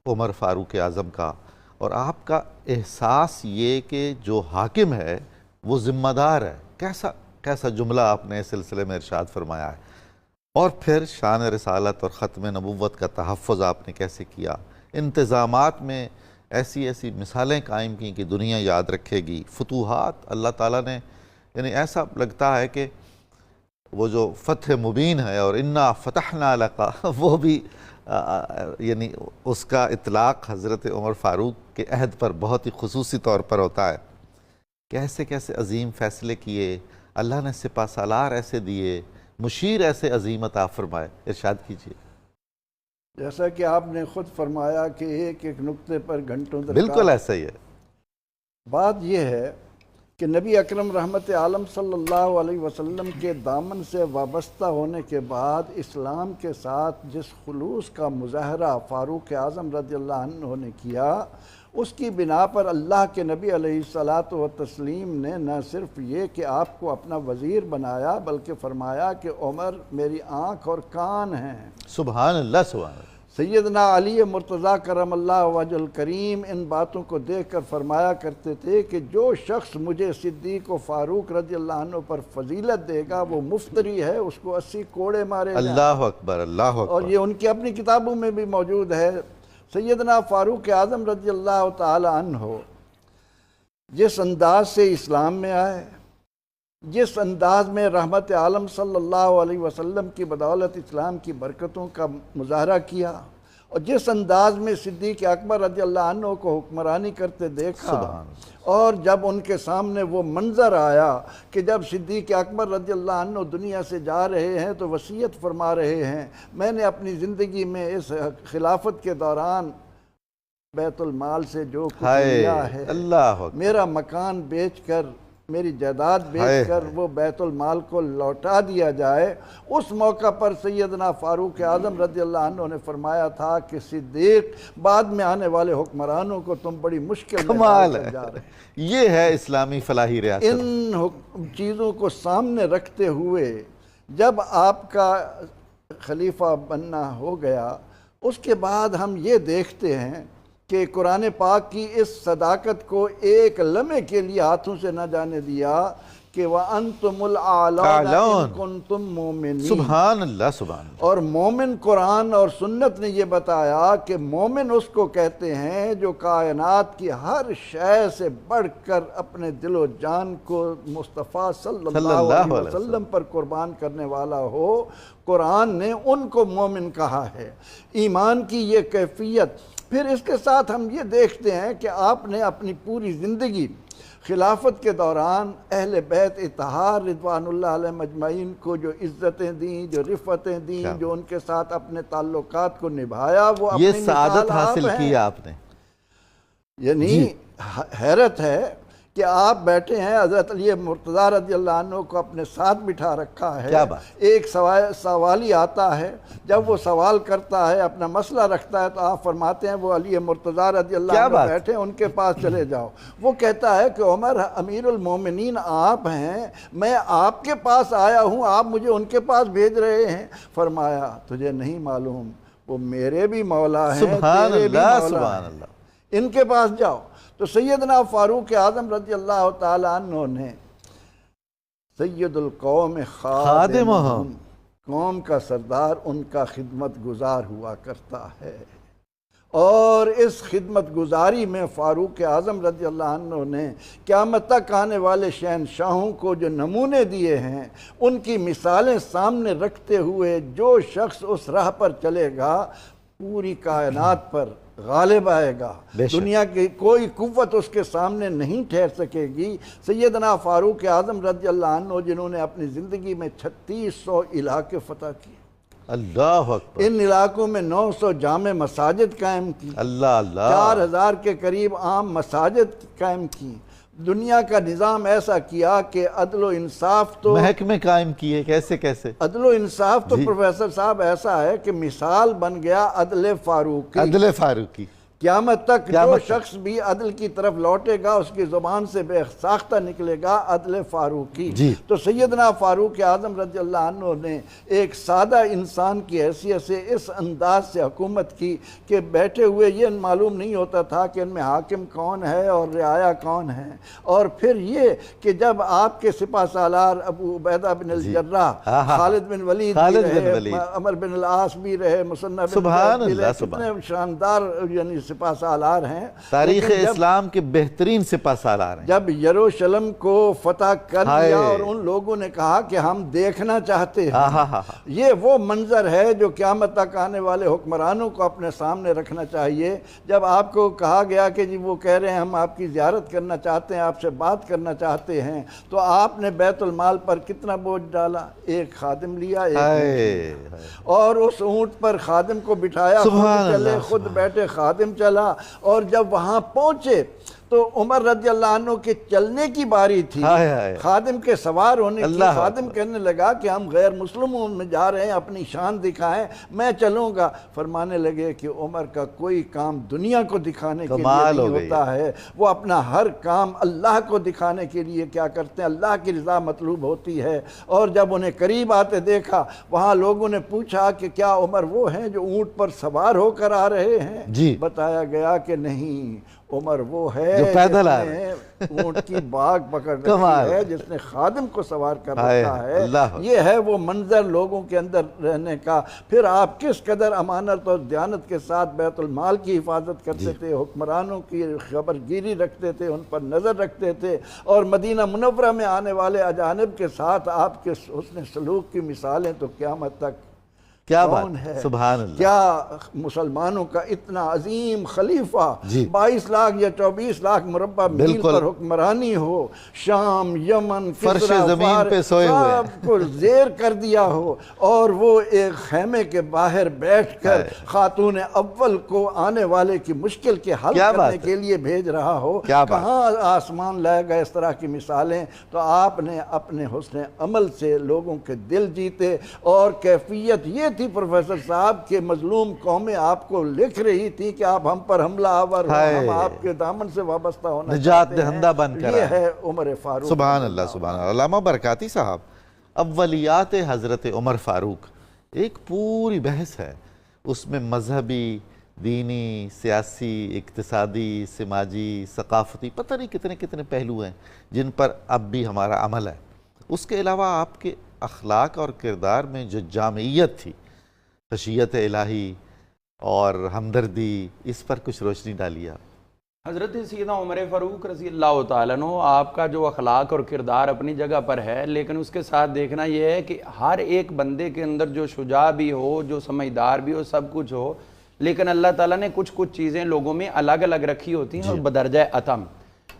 عمر فاروق اعظم کا، اور آپ کا احساس یہ کہ جو حاکم ہے وہ ذمہ دار ہے، کیسا جملہ آپ نے اس سلسلے میں ارشاد فرمایا ہے، اور پھر شان رسالت اور ختم نبوت کا تحفظ آپ نے کیسے کیا، انتظامات میں ایسی مثالیں قائم کی کہ دنیا یاد رکھے گی، فتوحات اللہ تعالیٰ نے، یعنی ایسا لگتا ہے کہ وہ جو فتح مبین ہے اور انا فتحنا لک، وہ بھی یعنی اس کا اطلاق حضرت عمر فاروق کے عہد پر بہت ہی خصوصی طور پر ہوتا ہے۔ کیسے عظیم فیصلے کیے، اللہ نے سپہ سالار ایسے دیے، مشیر ایسے عظیم عطا فرمائے، ارشاد کیجیے۔ جیسا کہ آپ نے خود فرمایا کہ ایک ایک نقطے پر گھنٹوں تک، بالکل ایسا ہی ہے۔ بات یہ ہے کہ نبی اکرم رحمت عالم صلی اللہ علیہ وسلم کے دامن سے وابستہ ہونے کے بعد اسلام کے ساتھ جس خلوص کا مظاہرہ فاروق اعظم رضی اللہ عنہ نے کیا، اس کی بنا پر اللہ کے نبی علیہ الصلاۃ والتسلیم نے نہ صرف یہ کہ آپ کو اپنا وزیر بنایا بلکہ فرمایا کہ عمر میری آنکھ اور کان ہیں۔ سبحان اللہ سبحان اللہ۔ سیدنا علی مرتضیٰ کرم اللہ وجہہ کریم ان باتوں کو دیکھ کر فرمایا کرتے تھے کہ جو شخص مجھے صدیق و فاروق رضی اللہ عنہ پر فضیلت دے گا وہ مفتری ہے، اس کو 80 کوڑے مارے جائیں۔ اللہ اکبر، اللہ اکبر۔ اور یہ ان کی اپنی کتابوں میں بھی موجود ہے۔ سیدنا فاروق اعظم رضی اللہ تعالی عنہ جس انداز سے اسلام میں آئے، جس انداز میں رحمت عالم صلی اللہ علیہ وسلم کی بدولت اسلام کی برکتوں کا مظاہرہ کیا، اور جس انداز میں صدیق اکبر رضی اللہ عنہ کو حکمرانی کرتے دیکھا، اور جب ان کے سامنے وہ منظر آیا کہ جب صدیق اکبر رضی اللہ عنہ دنیا سے جا رہے ہیں تو وصیت فرما رہے ہیں، میں نے اپنی زندگی میں اس خلافت کے دوران بیت المال سے جو کچھ لیا ہے، اللہ میرا مکان بیچ کر، میری جائیداد بیچ کر وہ بیت المال کو لوٹا دیا جائے، اس موقع پر سیدنا فاروق اعظم رضی اللہ عنہ نے فرمایا تھا کہ صدیق، بعد میں آنے والے حکمرانوں کو تم بڑی مشکل میں ڈال کر جا رہے ہیں۔ یہ ہے اسلامی فلاحی ریاست۔ ان چیزوں کو سامنے رکھتے ہوئے جب آپ کا خلیفہ بننا ہو گیا، اس کے بعد ہم یہ دیکھتے ہیں کہ قرآن پاک کی اس صداقت کو ایک لمحے کے لیے ہاتھوں سے نہ جانے دیا کہ وَأَنْتُمُ الْأَعْلَوْنَ إِن كُنْتُم مُؤْمِنِينَ۔ سبحان اللہ، سبحان اللہ۔ اور مومن، قرآن اور سنت نے یہ بتایا کہ مومن اس کو کہتے ہیں جو کائنات کی ہر شے سے بڑھ کر اپنے دل و جان کو مصطفیٰ صلی اللہ علیہ وسلم پر قربان کرنے والا ہو۔ قرآن نے ان کو مومن کہا ہے۔ ایمان کی یہ کیفیت، پھر اس کے ساتھ ہم یہ دیکھتے ہیں کہ آپ نے اپنی پوری زندگی خلافت کے دوران اہل بیت اطہار رضوان اللہ علیہ مجمعین کو جو عزتیں دیں، جو رفعتیں دیں، جو ان کے ساتھ اپنے تعلقات کو نبھایا، وہ اپنی یہ سعادت حاصل کی آپ نے۔ یعنی حیرت ہے کہ آپ بیٹھے ہیں، حضرت علی مرتضیٰ رضی اللہ عنہ کو اپنے ساتھ بٹھا رکھا ہے، کیا بات؟ ایک سوالی آتا ہے، جب وہ سوال کرتا ہے، اپنا مسئلہ رکھتا ہے، تو آپ فرماتے ہیں وہ علی مرتضیٰ رضی اللہ عنہ بیٹھے ان کے پاس چلے جاؤ۔ وہ کہتا ہے کہ عمر امیر المومنین آپ ہیں، میں آپ کے پاس آیا ہوں، آپ مجھے ان کے پاس بھیج رہے ہیں۔ فرمایا تجھے نہیں معلوم وہ میرے بھی مولا ہیں، سبحان تیرے بھی اللہ، مولا سبحان ہیں، اللہ۔ ان کے پاس جاؤ۔ تو سیدنا فاروق اعظم رضی اللہ تعالیٰ عنہ نے سید القوم خادمہم، قوم کا سردار ان کا خدمت گزار ہوا کرتا ہے، اور اس خدمت گزاری میں فاروق اعظم رضی اللہ عنہ نے قیامت تک آنے والے شہنشاہوں کو جو نمونے دیے ہیں، ان کی مثالیں سامنے رکھتے ہوئے جو شخص اس راہ پر چلے گا پوری کائنات پر غالب آئے گا، دنیا کی کوئی قوت اس کے سامنے نہیں ٹھہر سکے گی۔ سیدنا فاروق اعظم رضی اللہ عنہ جنہوں نے اپنی زندگی میں 3600 علاقے فتح کیے، اللہ اکبر، ان علاقوں میں 900 جامع مساجد قائم کی، اللہ اللہ، 4000 کے قریب عام مساجد قائم کی، دنیا کا نظام ایسا کیا کہ عدل و انصاف تو محکمے قائم کیے، کیسے کیسے؟ عدل و انصاف تو پروفیسر صاحب ایسا ہے کہ مثال بن گیا عدل فاروقی۔ عدل فاروقی، قیامت تک جو شخص بھی عدل کی طرف لوٹے گا اس کی زبان سے بے ساختہ نکلے گا عدل فاروقی۔ تو سیدنا فاروق اعظم رضی اللہ عنہ نے ایک سادہ انسان کی حیثیت سے اس انداز سے حکومت کی کہ بیٹھے ہوئے یہ معلوم نہیں ہوتا تھا کہ ان میں حاکم کون ہے اور رعایا کون ہے، اور پھر یہ کہ جب آپ کے سپہ سالار ابو عبیدہ بن الجراح، خالد بن ولید بھی رہے، عمر بن العاص بھی رہے، مثنہ بن زید بھی رہے، کتنے شاندار یعنی سپہ سالار ہیں، تاریخ اسلام کے بہترین سپہ سالار ہیں۔ جب یروشلم کو فتح کر لیا اور ان لوگوں نے کہا کہ ہم دیکھنا چاہتے ہیں، یہ وہ منظر ہے جو قیامت تک آنے والے حکمرانوں کو اپنے سامنے رکھنا چاہیے۔ جب آپ کو کہا گیا کہ جی وہ کہہ رہے ہیں ہم آپ کی زیارت کرنا چاہتے ہیں، آپ سے بات کرنا چاہتے ہیں، تو آپ نے بیت المال پر کتنا بوجھ ڈالا؟ ایک خادم لیا، اور اس اونٹ پر خادم کو بٹھایا، خود چلے، خود بیٹھے، خادم چلا، اور جب وہاں پہنچے تو عمر رضی اللہ عنہ کے چلنے کی باری تھی، خادم کے سوار ہونے کی، خادم کہنے لگا کہ ہم غیر مسلموں میں جا رہے ہیں، اپنی شان دکھائیں، میں چلوں گا۔ فرمانے لگے کہ عمر کا کوئی کام دنیا کو دکھانے کے لیے نہیں ہوتا ہے، وہ اپنا ہر کام اللہ کو دکھانے کے لیے کیا کرتے ہیں، اللہ کی رضا مطلوب ہوتی ہے۔ اور جب انہیں قریب آتے دیکھا، وہاں لوگوں نے پوچھا کہ کیا عمر وہ ہیں جو اونٹ پر سوار ہو کر آ رہے ہیں؟ بتایا گیا کہ نہیں، عمر وہ ہے جو پیدل آ رہے ہیں، اونٹ کی باگ پکڑ رکھی ہے، جس نے خادم کو سوار کر رکھا ہے۔ یہ ہے وہ منظر لوگوں کے اندر رہنے کا۔ پھر آپ کس قدر امانت اور دیانت کے ساتھ بیت المال کی حفاظت کرتے تھے، حکمرانوں کی خبر گیری رکھتے تھے، ان پر نظر رکھتے تھے، اور مدینہ منورہ میں آنے والے اجانب کے ساتھ آپ کے حسن سلوک کی مثالیں تو قیامت تک کیا بات ہے، سبحان اللہ۔ کیا مسلمانوں کا اتنا عظیم خلیفہ 22 لاکھ یا 24 لاکھ مربع میل پر حکمرانی ہو، شام، یمن، فرش زمین پہ سوئے ہوئے سب کو زیر کر دیا ہو، اور وہ ایک خیمے کے باہر بیٹھ کر خاتون اول کو آنے والے کی مشکل کے حل کرنے کے لیے بھیج رہا ہو، کہاں آسمان لائے گا اس طرح کی مثالیں؟ تو آپ نے اپنے حسن عمل سے لوگوں کے دل جیتے، اور کیفیت یہ تھی پروفیسر صاحب کہ مظلوم قومیں آپ کو لکھ رہی تھی کہ آپ ہم پر حملہ آور ہو، ہم آپ کے دامن سے وابستہ ہونا نجات دہندہ بن کر، یہ ہے عمر فاروق۔ سبحان اللہ، سبحان اللہ۔ علامہ برکاتی صاحب، اولیات حضرت عمر فاروق ایک پوری بحث ہے، اس میں مذہبی، دینی، سیاسی، اقتصادی، سماجی، ثقافتی، پتہ نہیں کتنے کتنے پہلو ہیں جن پر اب بھی ہمارا عمل ہے۔ اس کے علاوہ آپ کے اخلاق اور کردار میں جو جامعیت تھی، خشیت الہی اور ہمدردی، اس پر کچھ روشنی ڈالیے آپ۔ حضرت سیدنا عمر فاروق رضی اللہ تعالیٰ عنہ، آپ کا جو اخلاق اور کردار اپنی جگہ پر ہے، لیکن اس کے ساتھ دیکھنا یہ ہے کہ ہر ایک بندے کے اندر جو شجاع بھی ہو، جو سمجھدار بھی ہو، سب کچھ ہو، لیکن اللہ تعالیٰ نے کچھ چیزیں لوگوں میں الگ الگ رکھی ہوتی ہیں اور بدرجہ اتم۔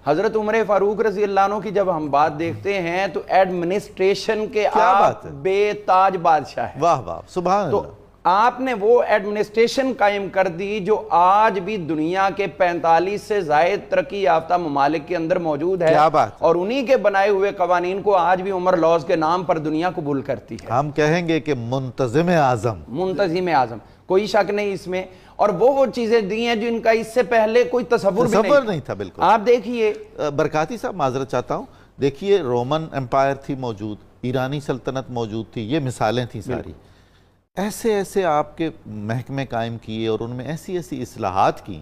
حضرت عمر فاروق رضی اللہ عنہ کی جب ہم بات دیکھتے ہیں تو ایڈمنسٹریشن کے آپ بے تاج بادشاہ ہیں۔ واہ واہ، سبحان اللہ۔ تو آپ نے وہ ایڈمنسٹریشن قائم کر دی جو آج بھی دنیا کے 45 سے زائد ترقی یافتہ ممالک کے اندر موجود ہے، اور انہی کے بنائے ہوئے قوانین کو آج بھی عمر لاز کے نام پر دنیا قبول کرتی ہے۔ ہم کہیں گے کہ منتظم اعظم، منتظم اعظم، کوئی شک نہیں اس میں، اور وہ چیزیں دی ہیں جن کا اس سے پہلے کوئی تصور بھی نہیں تھا۔ بالکل آپ دیکھیے برکاتی صاحب، معذرت چاہتا ہوں، دیکھیے رومن امپائر تھی موجود، ایرانی سلطنت موجود تھی، یہ مثالیں تھیں ساری۔ ایسے ایسے آپ کے محکمے قائم کیے اور ان میں ایسی ایسی اصلاحات کی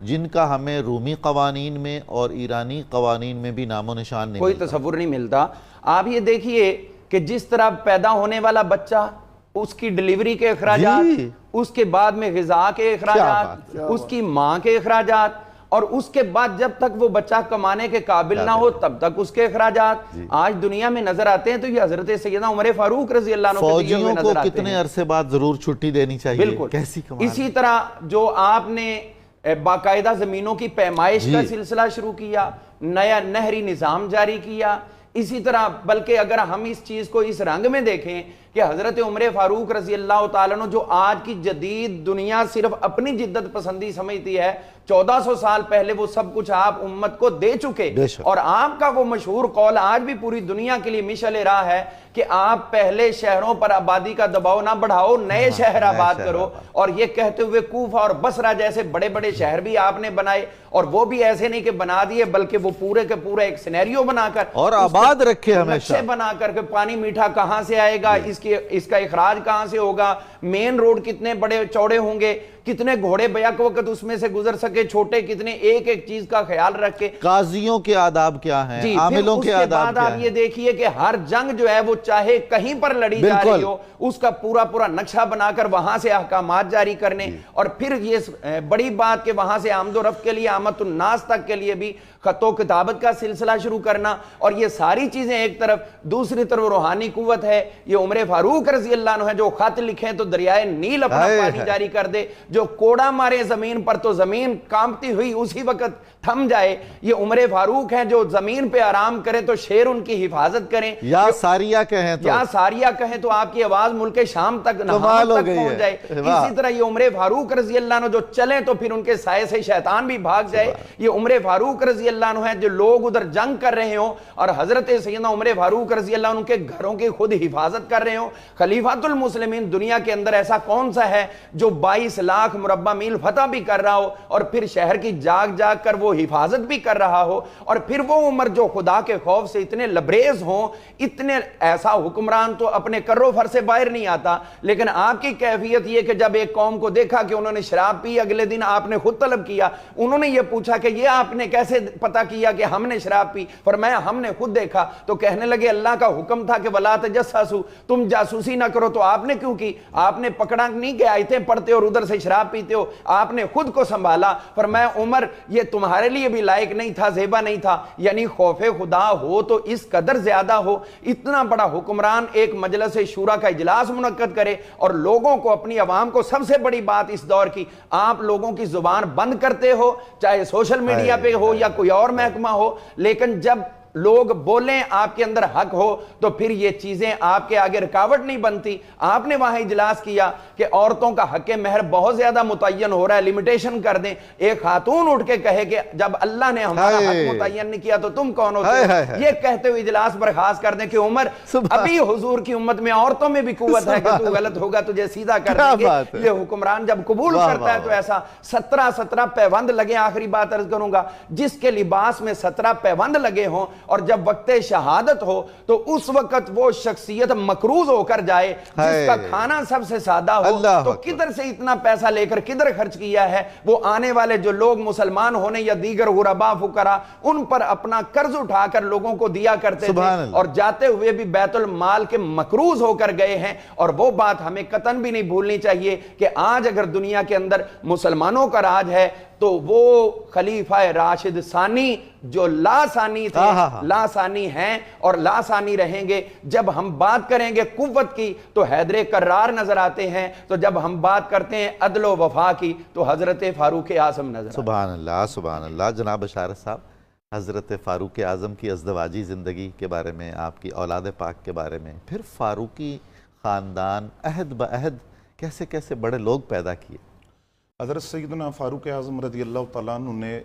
جن کا ہمیں رومی قوانین میں اور ایرانی قوانین میں بھی نام و نشان نہیں، کوئی تصور نہیں ملتا۔ آپ یہ دیکھیے کہ جس طرح پیدا ہونے والا بچہ، اس کی ڈیلیوری کے اخراجات، اس کے بعد میں غذا کے اخراجات، اس کی ماں کے اخراجات، اور اس کے بعد جب تک وہ بچہ کمانے کے قابل نہ ہو تب تک اس کے اخراجات آج دنیا میں نظر آتے ہیں۔ تو یہ حضرت سیدنا عمر فاروق رضی اللہ عنہ فوجیوں کو کتنے عرصے بعد ضرور چھٹی دینی چاہیے، بالکل کیسی کمال۔ اسی طرح جو آپ نے باقاعدہ زمینوں کی پیمائش کا سلسلہ شروع کیا، نیا نہری نظام جاری کیا، اسی طرح بلکہ اگر ہم اس چیز کو اس رنگ میں دیکھیں کہ حضرت عمر فاروق رضی اللہ تعالیٰ عنہ جو آج کی جدید دنیا صرف اپنی جدت پسندی سمجھتی ہے، 1400 سال پہلے وہ سب کچھ آپ امت کو دے چکے، اور آپ کا وہ مشہور قول آج بھی پوری دنیا کے لیے مشعل راہ ہے کہ آپ پہلے شہروں پر آبادی کا دباؤ نہ بڑھاؤ، نئے شہر آباد کرو، اور یہ کہتے ہوئے کوفہ اور بصرہ جیسے بڑے بڑے شہر بھی آپ نے بنائے، اور وہ بھی ایسے نہیں کہ بنا دیے بلکہ وہ پورے کے پورے ایک سینیریو بنا کر اور آباد رکھے، ہمیشہ بنا کر کے پانی میٹھا کہاں سے آئے گا، اس کا اخراج کہاں سے ہوگا، مین روڈ کتنے بڑے چوڑے ہوں گے، کتنے گھوڑے بیک وقت اس میں سے گزر سکے، چھوٹے کتنے، ایک ایک چیز کا خیال رکھ کے، قاضیوں کے آداب کیا ہیں، عاملوں کے آداب کیا ہیں۔ آپ یہ دیکھیے کہ ہر جنگ جو ہے وہ چاہے کہیں پر لڑی جا رہی ہو، اس کا پورا پورا نقشہ بنا کر وہاں سے احکامات جاری کرنے، اور پھر یہ بڑی بات کہ وہاں سے آمد و رفت کے لیے، آمد الناس تک کے لیے بھی خط و کتابت کا سلسلہ شروع کرنا، اور یہ ساری چیزیں ایک طرف، دوسری طرف روحانی قوت ہے، یہ عمر فاروق رضی اللہ عنہ ہے جو خط لکھیں تو دریائے نیل اپنا پانی جاری کر دے، جو کوڑا مارے زمین پر تو زمین کانپتی ہوئی اسی وقت تھم جائے. یہ عمر فاروق ہیں جو زمین پہ آرام کریں تو شیر ان کی حفاظت کریں, یا ساریہ کہیں تو, یا ساریہ کہیں تو آپ کی آواز ملک شام تک نہامت تک پہنچ جائے. اسی طرح یہ عمر فاروق رضی اللہ عنہ جو چلیں تو پھر ان کے سائے سے شیطان بھی بھاگ جائے. یہ عمر فاروق رضی اللہ عنہ ہیں جو لوگ ادھر جنگ کر رہے ہوں اور حضرت سیدنا عمر فاروق رضی اللہ عنہ کے گھروں کی خود حفاظت کر رہے ہوں. خلیفۃ المسلمین دنیا کے اندر ایسا کون سا ہے جو 22 لاکھ مربع میل فتح بھی کر رہا ہو اور پھر شہر کی جاگ جاگ کر وہ حفاظت بھی کر رہا ہو, اور پھر وہ عمر جو خدا کے خوف سے اتنے لبریز ہوں, اتنے ایسا حکمران تو اپنے کرو فر سے باہر نہیں آتا. لیکن آپ کی کیفیت یہ کہ جب ایک قوم کو دیکھا کہ انہوں نے شراب پی, اگلے دن آپ نے خود طلب کیا, انہوں نے یہ پوچھا کہ یہ آپ نے کیسے پتا کیا کہ ہم نے شراب پی؟ فرمایا ہم نے خود دیکھا. تو کہنے لگے اللہ کا حکم تھا کہ ولا تجسسوا, تم جاسوسی نہ کرو, تو آپ نے کیوں کی؟ آپ نے پکڑا نہیں کہ آیتیں پڑھتے اور ادھر سے شراب پیتے ہو, آپ نے خود کو سنبھالا. فرمایا عمر یہ تمہارے لیے بھی لائق نہیں تھا, زیبا نہیں تھا. یعنی خوف خدا ہو تو اس قدر زیادہ ہو, اتنا بڑا حکمران ایک مجلس شورا کا اجلاس منعقد کرے اور لوگوں کو, اپنی عوام کو, سب سے بڑی بات اس دور کی, آپ لوگوں کی زبان بند کرتے ہو, چاہے سوشل میڈیا پہ ہو یا کوئی اور محکمہ ہو, لیکن جب لوگ بولیں آپ کے اندر حق ہو تو پھر یہ چیزیں آپ کے آگے رکاوٹ نہیں بنتی. آپ نے وہاں اجلاس کیا کہ عورتوں کا حق مہر بہت زیادہ متعین ہو رہا ہے, لیمیٹیشن کر دیں. ایک خاتون اٹھ کے کہے کہ جب اللہ نے ہمارا حق متعین نہیں کیا تو تم کون ہوتے ہو؟ یہ کہتے ہوئے اجلاس برخاست کر دیں کہ عمر ابھی حضور کی امت میں عورتوں میں بھی قوت ہے کہ تو غلط ہوگا تجھے سیدھا کر دیں گے. یہ حکمران جب قبول کرتا ہے تو ایسا 17 پیوند لگے. آخری بات عرض کروں گا, جس کے لباس میں 17 پیوند لگے ہوں اور جب وقت شہادت ہو تو اس وقت وہ شخصیت مکروز ہو کر جائے جس کا کھانا سب سے سادہ ہو, تو کدھر سے اتنا پیسہ لے کر کدھر خرچ کیا ہے؟ وہ آنے والے جو لوگ مسلمان ہونے یا دیگر غربا فقراء ان پر اپنا قرض اٹھا کر لوگوں کو دیا کرتے تھے اور جاتے ہوئے بھی بیت المال کے مکروز ہو کر گئے ہیں. اور وہ بات ہمیں قطعاً بھی نہیں بھولنی چاہیے کہ آج اگر دنیا کے اندر مسلمانوں کا راج ہے تو وہ خلیفہ راشد ثانی جو لاسانی تھے, لاسانی ہیں اور لاسانی رہیں گے. جب ہم بات کریں گے قوت کی تو حیدر کرار نظر آتے ہیں, تو جب ہم بات کرتے ہیں عدل و وفا کی تو حضرت فاروق اعظم نظر آتے ہیں. سبحان اللہ, سبحان اللہ. جناب بشارت صاحب, حضرت فاروق اعظم کی ازدواجی زندگی کے بارے میں, آپ کی اولاد پاک کے بارے میں, پھر فاروقی خاندان عہد بعہد کیسے کیسے بڑے لوگ پیدا کیے. حضرت سیدنا فاروق اعظم رضی اللہ تعالیٰ عنہ نے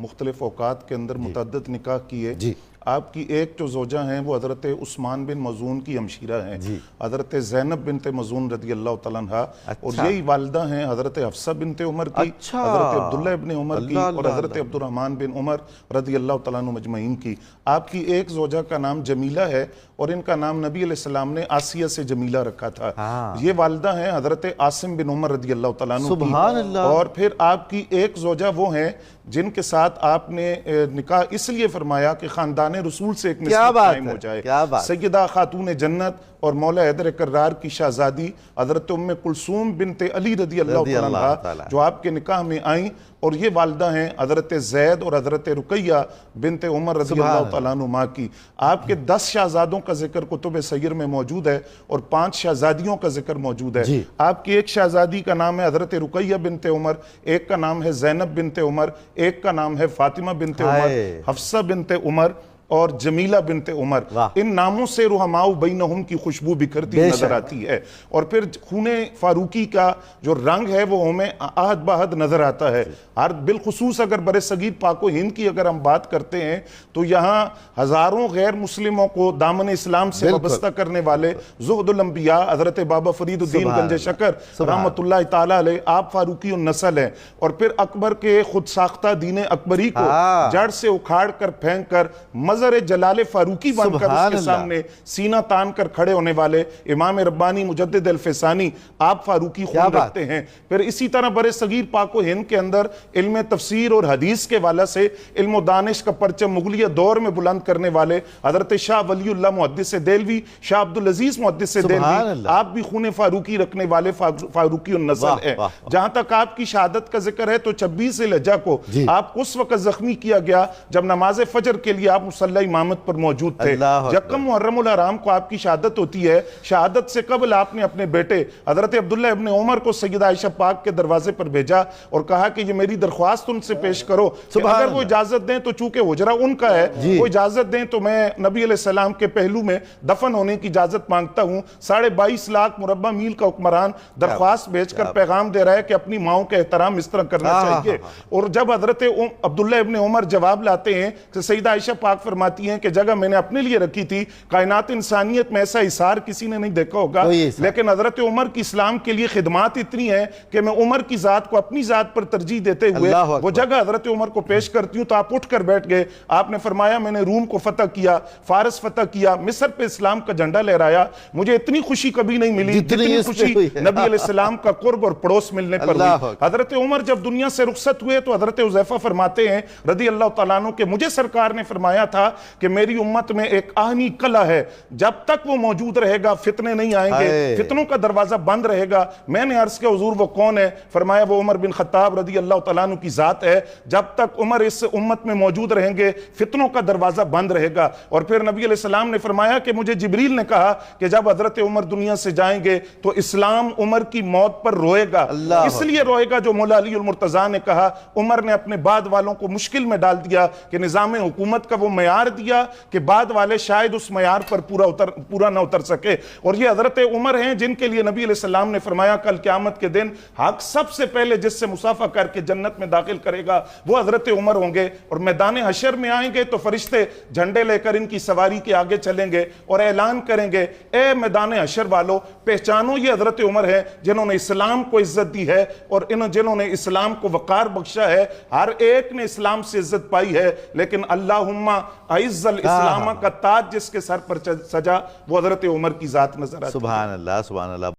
مختلف اوقات کے اندر متعدد نکاح کیے. آپ کی ایک جو زوجہ ہیں وہ حضرت عثمان بن مظعون کی ہمشیرہ ہیں, حضرت زینب بنت مظعون رضی اللہ تعالیٰ عنہ, اور یہی والدہ ہیں حضرت حفصہ بنت عمر کی, حضرت عبداللہ ابن عمر کی, اور حضرت عبد الرحمن بن عمر رضی اللہ تعالیٰ عنہ مجمعین کی. آپ کی ایک زوجہ کا نام جمیلہ ہے اور ان کا نام نبی علیہ السلام نے آسیہ سے جمیلہ رکھا تھا. یہ والدہ ہیں حضرت عاصم بن عمر رضی اللہ تعالیٰ عنہ کی. اور پھر آپ کی ایک زوجہ وہ ہیں جن کے ساتھ آپ نے نکاح اس لیے فرمایا کہ خاندان رسول سے ایک نسل قائم ہو جائے. سیدہ خاتون جنت اور مولا حیدر کرار کی شہزادی حضرت ام کلثوم بنت علی رضی اللہ عنہ جو آپ کے نکاح میں آئیں, اور یہ والدہ ہیں حضرت زید اور حضرت رقیہ بنت عمر رضی اللہ تعالیٰ عنہ کی. آپ کے 10 شہزادوں کا ذکر کتب سیر میں موجود ہے اور 5 شہزادیوں کا ذکر موجود ہے. آپ کی ایک شہزادی کا نام ہے حضرت رقیہ بنت عمر, ایک کا نام ہے زینب بنت عمر, ایک کا نام ہے فاطمہ بنت عمر, حفصہ بنت عمر اور جمیلہ بنت عمر. ان ناموں سے رحماء بینہم کی خوشبو بکھرتی نظر آتی ہے. اور پھر خون فاروقی کا جو رنگ ہے وہ ہمیں عہد بعہد نظر آتا ہے. بالخصوص اگر بر صغیر پاک و ہند کی اگر ہم بات کرتے ہیں تو یہاں ہزاروں غیر مسلموں کو دامن اسلام سے وابستہ کرنے والے زہد الانبیاء حضرت بابا فرید الدین گنج شکر رحمت اللہ تعالیٰ علیہ, آپ فاروقی النسل ہیں. اور پھر اکبر کے خود ساختہ دین اکبری کو جڑ سے اکھاڑ کر پھینک کر مظہر جلال فاروقی بن کر اس کے سامنے سینہ تان کر کھڑے ہونے والے امام ربانی مجدد الفسانی آپ فاروقی خون رکھتے ہیں. پھر اسی طرح بر صغیر پاک و ہند کے اندر علم تفسیر اور حدیث کے والا سے علم و دانش کا پرچم مغلیہ دور میں بلند کرنے والے حضرت شاہ ولی اللہ محدث دہلوی, شاہ عبدالعزیز محدث دہلوی, آپ بھی خون فاروقی رکھنے والے فاروقی النسل ہیں. جہاں تک آپ کی شہادت کا ذکر ہے تو 26 ذوالحجہ کو آپ اس وقت زخمی کیا گیا جب نماز فجر کے لیے آپ مصلی امامت پر موجود تھے. یکم محرم الحرام کو آپ کی شہادت ہوتی ہوتی ہے, شہادت سے قبل آپ نے اپنے بیٹے حضرت عبداللہ ابن عمر کو سیدہ عائشہ پاک کے دروازے پر بھیجا اور کہا کہ یہ میری درخواست ان سے پیش کرو کہ اگر وہ اجازت دیں تو چونکہ حجرہ ان کا ہے, وہ اجازت دیں تو میں نبی علیہ السلام کے پہلو میں دفن ہونے کی اجازت مانگتا ہوں. 22.5 لاکھ مربع میل کا حکمران درخواست بھیج کر پیغام دے رہا ہے کہ اپنی ماؤں کے احترام اس طرح کرنا چاہیے. اور جب حضرت عبداللہ ابن عمر جواب لاتے ہیں کہ سیدہ عائشہ پاک فرماتی ہیں کہ جگہ میں نے اپنے لیے رکھی تھی, کائنات انسانیت میں ایسا اثار کسی نے نہیں دیکھا ہوگا, لیکن حضرت عمر کی اسلام کے لیے خدمات اتنی ہیں کہ میں عمر کی ذات کو اپنی ذات پر ترجیح دیتے ہوئے وہ جگہ حضرت عمر کو پیش کرتی ہوں. تو آپ اٹھ کر بیٹھ گئے. آپ نے فرمایا میں نے روم کو فتح کیا, فارس فتح کیا, مصر پہ اسلام کا جھنڈا لہرایا. مجھے اتنی خوشی کبھی نہیں ملی جتنی خوشی نبی علیہ السلام کا قرب اور پڑوس ملنے پر ہوئی. حضرت عمر جب دنیا سے رخصت ہوئے تو حضرت حذیفہ فرماتے ہیں رضی اللہ تعالیٰ عنہ کہ مجھے سرکار نے فرمایا تھا کہ میری امت میں ایک آہنی قلعہ ہے, جب تک وہ موجود رہے گا فتنے نہیں آئیں گے, فتنوں کا دروازہ بند رہے گا. میں نے عرض کیا حضور وہ کون ہے؟ فرمایا وہ عمر بن خطاب رضی اللہ تعالیٰ عنہ کی ذات ہے, جب تک عمر اس امت میں موجود رہیں گے فتنوں کا دروازہ بند رہے گا. اور پھر نبی علیہ السلام نے فرمایا کہ مجھے جبریل نے کہا کہ جب حضرت عمر دنیا سے جائیں گے تو اسلام عمر کی موت پر روئے گا. اس لیے روئے گا جو مولا علی المرتضیٰ نے کہا, عمر نے اپنے بعد والوں کو مشکل میں ڈال دیا کہ نظام حکومت کا وہ معیار دیا کہ بعد والے شاید اس معیار پر پورا نہ اتر سکے. اور یہ حضرت عمر ہیں جن کے لیے نبی علیہ السلام نے فرمایا کل قیامت کے دن حق سب سے پہلے جس سے مصافحہ کر کے جنت میں داخل کرے گا وہ حضرت عمر ہوں گے. اور میدان حشر میں آئیں گے تو فرشتے جھنڈے لے کر ان کی سواری کے آگے چلیں گے اور اعلان کریں گے اے میدان حشر والو پہچانو یہ حضرت عمر ہے جنہوں نے اسلام کو عزت دی ہے اور جنہوں نے اسلام کو وقار بخشا ہے. ہر ایک نے اسلام سے عزت پائی ہے, لیکن اللہم اعز الاسلام کا تاج جس کے سر پر سجا وہ حضرت عمر کی ذات نظر آتی ہے. سبحان اللہ, سبحان اللہ.